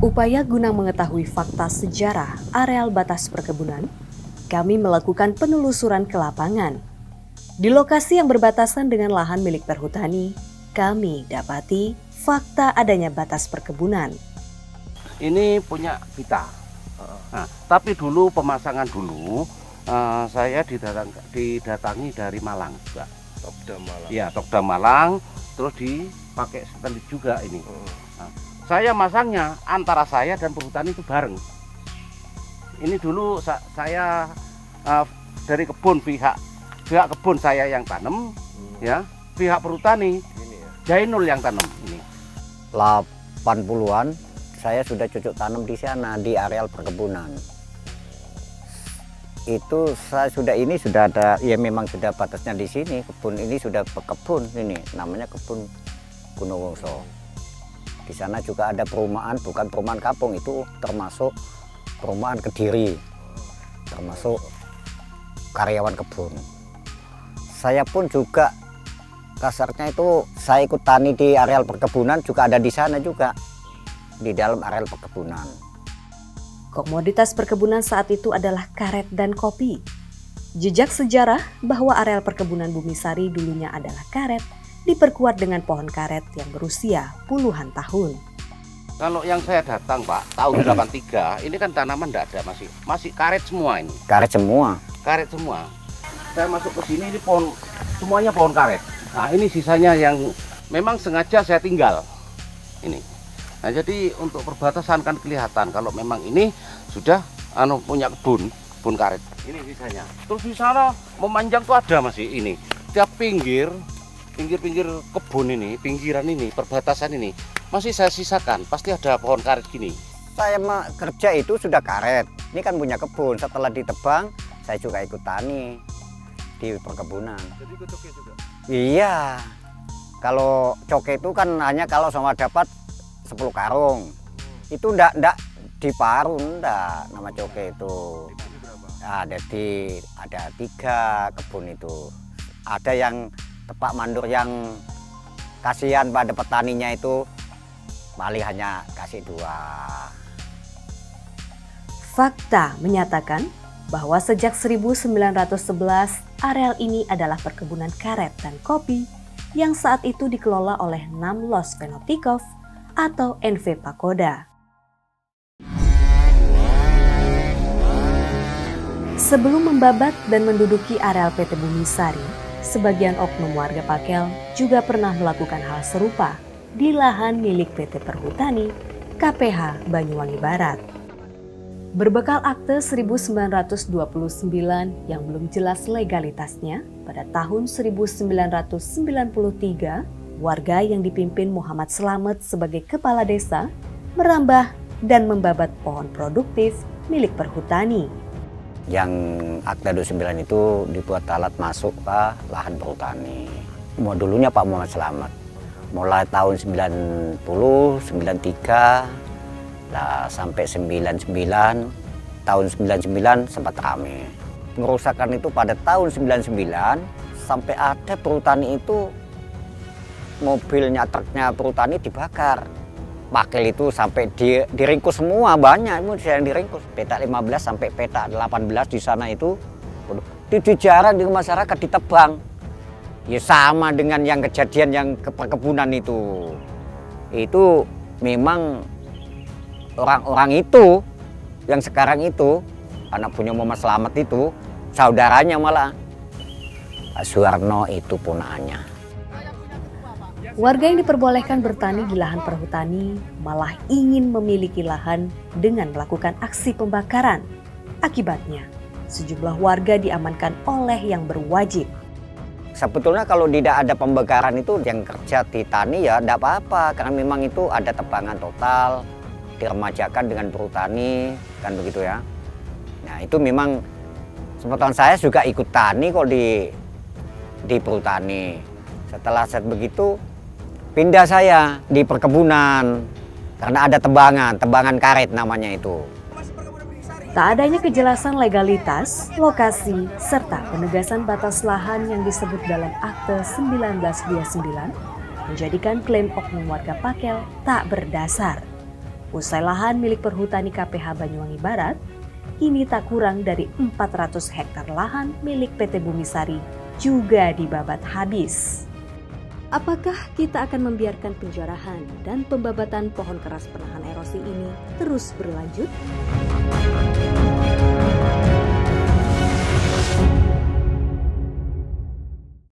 Upaya guna mengetahui fakta sejarah areal batas perkebunan, kami melakukan penelusuran ke lapangan. Di lokasi yang berbatasan dengan lahan milik perhutani, kami dapati fakta adanya batas perkebunan. Ini punya kita. Nah, tapi dulu pemasangan saya didatangi dari Malang juga. Tokda Malang. Iya, Tokda Malang, terus dipakai satelit juga ini. Nah, saya masangnya antara saya dan perhutani itu bareng. Ini dulu saya dari kebun pihak kebun saya yang tanam, ya, pihak perhutani ini ya. Jainul yang tanam ini. 80-an saya sudah cocok tanam di sana di areal perkebunan. Itu saya sudah ada, ya memang sudah batasnya di sini. Kebun ini sudah kebun ini, namanya kebun Gunungwoso. Di sana juga ada perumahan, bukan perumahan kampung, itu termasuk perumahan Kediri, termasuk karyawan kebun. Saya pun juga kasarnya itu saya ikut tani di areal perkebunan, juga ada di sana juga, di dalam areal perkebunan. Komoditas perkebunan saat itu adalah karet dan kopi. Jejak sejarah bahwa areal perkebunan Bumisari dulunya adalah karet, diperkuat dengan pohon karet yang berusia puluhan tahun. Kalau yang saya datang, Pak, tahun 83, ini kan tanaman tidak ada, masih karet semua ini. Karet semua? Karet semua. Saya masuk ke sini, ini pohon, semuanya pohon karet. Nah, ini sisanya yang memang sengaja saya tinggal. Ini. Nah, jadi untuk perbatasan kan kelihatan kalau memang ini sudah punya kebun karet. Ini sisanya. Terus di sana memanjang tuh ada masih ini. Tiap pinggir kebun ini, pinggiran ini, perbatasan ini masih saya sisakan, pasti ada pohon karet gini. Saya kerja itu sudah karet, ini kan punya kebun, setelah ditebang saya juga ikut tani di perkebunan. Jadi ikut coke juga? Iya, kalau coke itu kan hanya kalau sama dapat 10 karung, itu ndak diparun, ndak nama coke itu. Ada 3 kebun itu, ada yang tepak mandur yang kasihan pada petaninya itu paling hanya kasih 2. Fakta menyatakan bahwa sejak 1911 areal ini adalah perkebunan karet dan kopi yang saat itu dikelola oleh Namlos Fenotikov atau NV Pakoda. Sebelum membabat dan menduduki areal PT Bumisari, sebagian oknum warga Pakel juga pernah melakukan hal serupa di lahan milik PT Perhutani KPH Banyuwangi Barat. Berbekal akte 1929 yang belum jelas legalitasnya, pada tahun 1993, warga yang dipimpin Muhammad Slamet sebagai kepala desa merambah dan membabat pohon produktif milik Perhutani. Yang akta 29 itu dibuat alat masuk ke lahan perhutani. Dulunya Pak Muhammad Slamet. Mulai tahun 90, 93, sampai 99, tahun 99 sempat rame. Ngerusakan itu pada tahun 99, sampai ada perhutani itu, mobilnya, truknya perhutani dibakar. Pakel itu sampai diringkus semua, banyak itu yang diringkus. Petak 15 sampai petak 18 di sana itu dijarah di masyarakat, ditebang. Ya sama dengan yang kejadian yang ke perkebunan itu. Itu memang orang-orang itu yang sekarang itu anak punya Muhammad Slamet itu saudaranya malah Pak Suwarno itu punaannya. Warga yang diperbolehkan bertani di lahan perhutani malah ingin memiliki lahan dengan melakukan aksi pembakaran. Akibatnya, sejumlah warga diamankan oleh yang berwajib. Sebetulnya kalau tidak ada pembakaran itu yang kerja di tani ya tidak apa-apa, karena memang itu ada tebangan total, diremajakan dengan perhutani, kan begitu ya. Nah itu memang sebetulnya saya juga ikut tani kok di perhutani. Setelah saya begitu, pindah saya di perkebunan karena ada tebangan karet namanya itu. Tak adanya kejelasan legalitas, lokasi, serta penegasan batas lahan yang disebut dalam Akte 1929 menjadikan klaim oknum warga Pakel tak berdasar. Usai lahan milik Perhutani KPH Banyuwangi Barat, kini tak kurang dari 400 hektar lahan milik PT Bumisari juga dibabat habis. Apakah kita akan membiarkan penjarahan dan pembabatan pohon keras penahan erosi ini terus berlanjut?